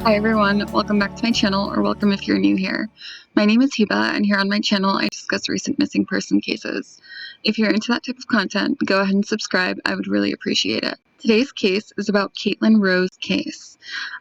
Hi everyone, welcome back to my channel, or welcome if you're new here. My name is Hiba, and here on my channel I discuss recent missing person cases. If you're into that type of content, go ahead and subscribe, I would really appreciate it. Today's case is about Caitlyn Rowe's case.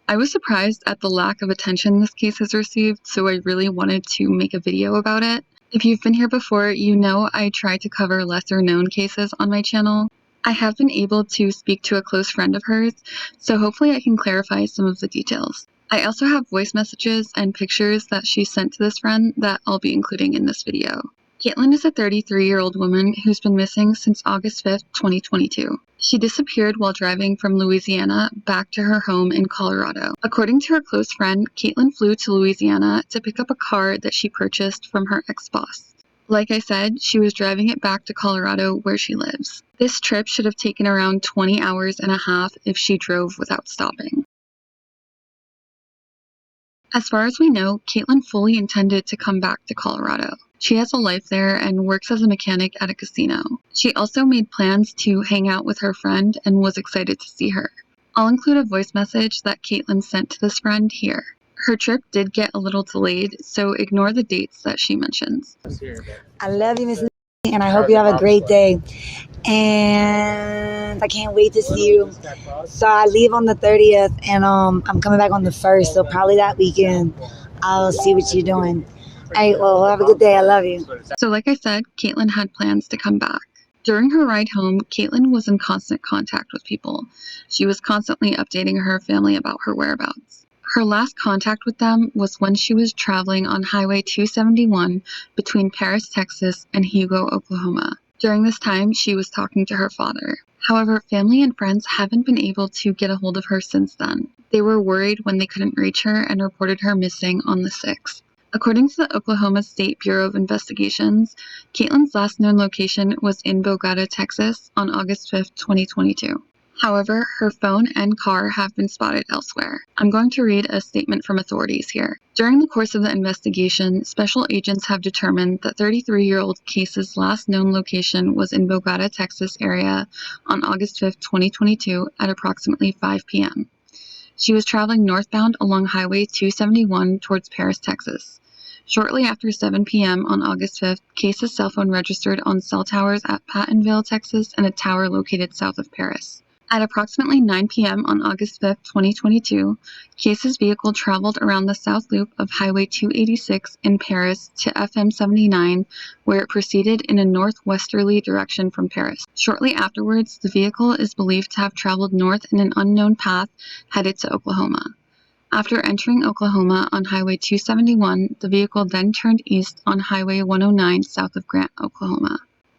I was surprised at the lack of attention this case has received, so I really wanted to make a video about it. If you've been here before, you know I try to cover lesser known cases on my channel. I have been able to speak to a close friend of hers, so hopefully I can clarify some of the details. I also have voice messages and pictures that she sent to this friend that I'll be including in this video. Caitlyn is a 33-year-old woman who's been missing since August 5th, 2022. She disappeared while driving from Louisiana back to her home in Colorado. According to her close friend, Caitlyn flew to Louisiana to pick up a car that she purchased from her ex-boss. Like I said, she was driving it back to Colorado where she lives. This trip should have taken around 20 hours and a half if she drove without stopping. As far as we know, Caitlyn fully intended to come back to Colorado. She has a life there and works as a mechanic at a casino. She also made plans to hang out with her friend and was excited to see her. I'll include a voice message that Caitlyn sent to this friend here. Her trip did get a little delayed, so ignore the dates that she mentions. I love you, Miss Nancy, and I hope you have a great day. And I can't wait to see you. So I leave on the 30th, and I'm coming back on the 1st. So probably that weekend, I'll see what you're doing. All right, well, have a good day. I love you. So like I said, Caitlyn had plans to come back. During her ride home, Caitlyn was in constant contact with people. She was constantly updating her family about her whereabouts. Her last contact with them was when she was traveling on Highway 271 between Paris, Texas and Hugo, Oklahoma. During this time, she was talking to her father. However, family and friends haven't been able to get a hold of her since then. They were worried when they couldn't reach her and reported her missing on the 6th. According to the Oklahoma State Bureau of Investigations, Caitlyn's last known location was in Bogota, Texas on August 5th, 2022. However, her phone and car have been spotted elsewhere. I'm going to read a statement from authorities here. During the course of the investigation, special agents have determined that 33-year-old Case's last known location was in Bogota, Texas area on August 5th, 2022 at approximately 5 p.m. She was traveling northbound along Highway 271 towards Paris, Texas. Shortly after 7 p.m. on August 5th, Case's cell phone registered on cell towers at Pattonville, Texas, and a tower located south of Paris. At approximately 9 p.m. on August 5th, 2022, Case's vehicle traveled around the south loop of Highway 286 in Paris to FM 79, where it proceeded in a northwesterly direction from Paris. Shortly afterwards, the vehicle is believed to have traveled north in an unknown path headed to Oklahoma. After entering Oklahoma on Highway 271, the vehicle then turned east on Highway 109 south of Grant, Oklahoma.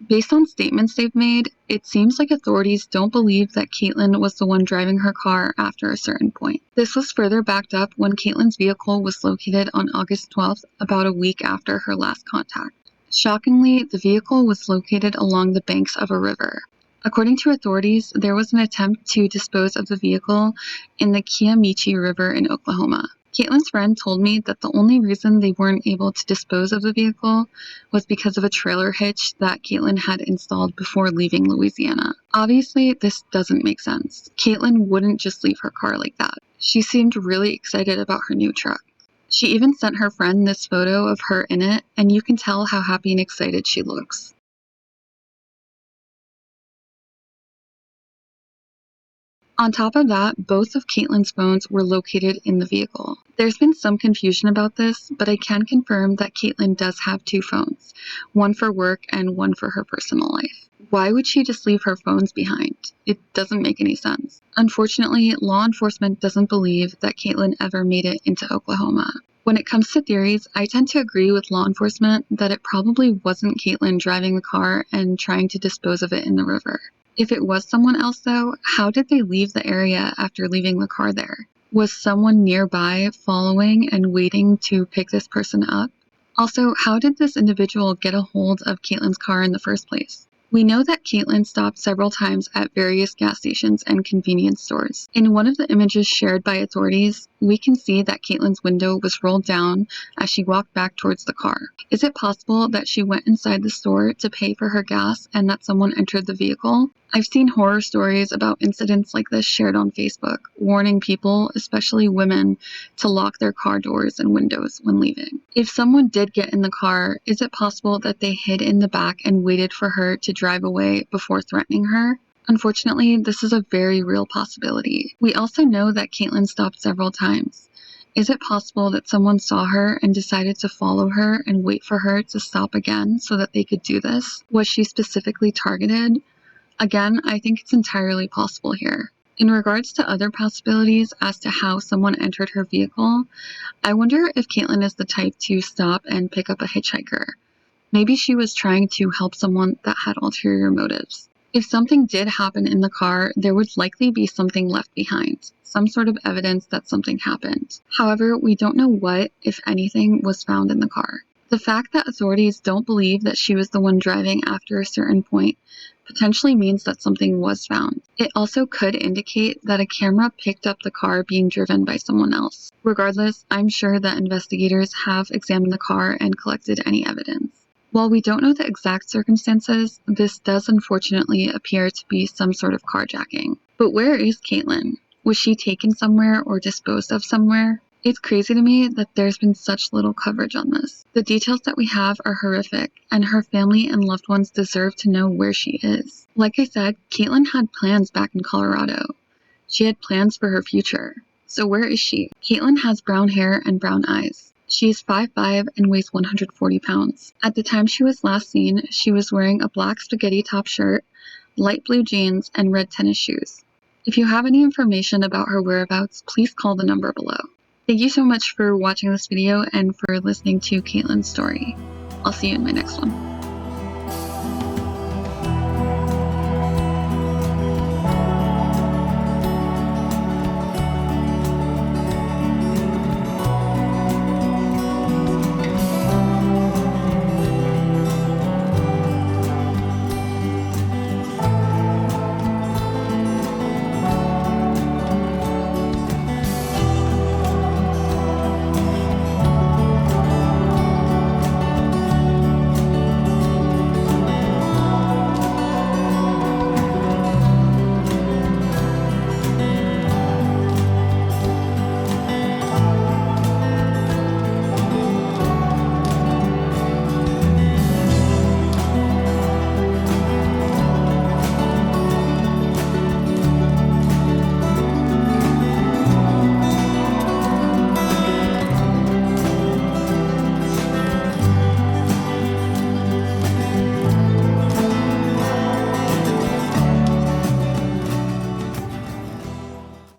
Based on statements they've made, it seems like authorities don't believe that Caitlyn was the one driving her car after a certain point. This was further backed up when Caitlyn's vehicle was located on August 12th, about a week after her last contact. Shockingly, the vehicle was located along the banks of a river. According to authorities, there was an attempt to dispose of the vehicle in the Kiamichi River in Oklahoma. Caitlyn's friend told me that the only reason they weren't able to dispose of the vehicle was because of a trailer hitch that Caitlyn had installed before leaving Louisiana. Obviously, this doesn't make sense. Caitlyn wouldn't just leave her car like that. She seemed really excited about her new truck. She even sent her friend this photo of her in it, and you can tell how happy and excited she looks. On top of that, both of Caitlyn's phones were located in the vehicle. There's been some confusion about this, but I can confirm that Caitlyn does have two phones, one for work and one for her personal life. Why would she just leave her phones behind? It doesn't make any sense. Unfortunately, law enforcement doesn't believe that Caitlyn ever made it into Oklahoma. When it comes to theories, I tend to agree with law enforcement that it probably wasn't Caitlyn driving the car and trying to dispose of it in the river. If it was someone else, though, how did they leave the area after leaving the car there? Was someone nearby following and waiting to pick this person up? Also, how did this individual get a hold of Caitlyn's car in the first place? We know that Caitlyn stopped several times at various gas stations and convenience stores. In one of the images shared by authorities, we can see that Caitlyn's window was rolled down as she walked back towards the car. Is it possible that she went inside the store to pay for her gas and that someone entered the vehicle? I've seen horror stories about incidents like this shared on Facebook, warning people, especially women, to lock their car doors and windows when leaving. If someone did get in the car, is it possible that they hid in the back and waited for her to drive away before threatening her? Unfortunately, this is a very real possibility. We also know that Caitlyn stopped several times. Is it possible that someone saw her and decided to follow her and wait for her to stop again so that they could do this? Was she specifically targeted? Again, I think it's entirely possible here. In regards to other possibilities as to how someone entered her vehicle, I wonder if Caitlyn is the type to stop and pick up a hitchhiker. Maybe she was trying to help someone that had ulterior motives. If something did happen in the car, there would likely be something left behind, some sort of evidence that something happened. However, we don't know what, if anything, was found in the car. The fact that authorities don't believe that she was the one driving after a certain point potentially means that something was found. It also could indicate that a camera picked up the car being driven by someone else. Regardless, I'm sure that investigators have examined the car and collected any evidence. While we don't know the exact circumstances, this does unfortunately appear to be some sort of carjacking. But where is Caitlyn? Was she taken somewhere or disposed of somewhere? It's crazy to me that there's been such little coverage on this. The details that we have are horrific, and her family and loved ones deserve to know where she is. Like I said, Caitlyn had plans back in Colorado. She had plans for her future. So where is she? Caitlyn has brown hair and brown eyes. She is 5'5" and weighs 140 pounds. At the time she was last seen, she was wearing a black spaghetti top shirt, light blue jeans, and red tennis shoes. If you have any information about her whereabouts, please call the number below. Thank you so much for watching this video and for listening to Caitlyn's story. I'll see you in my next one.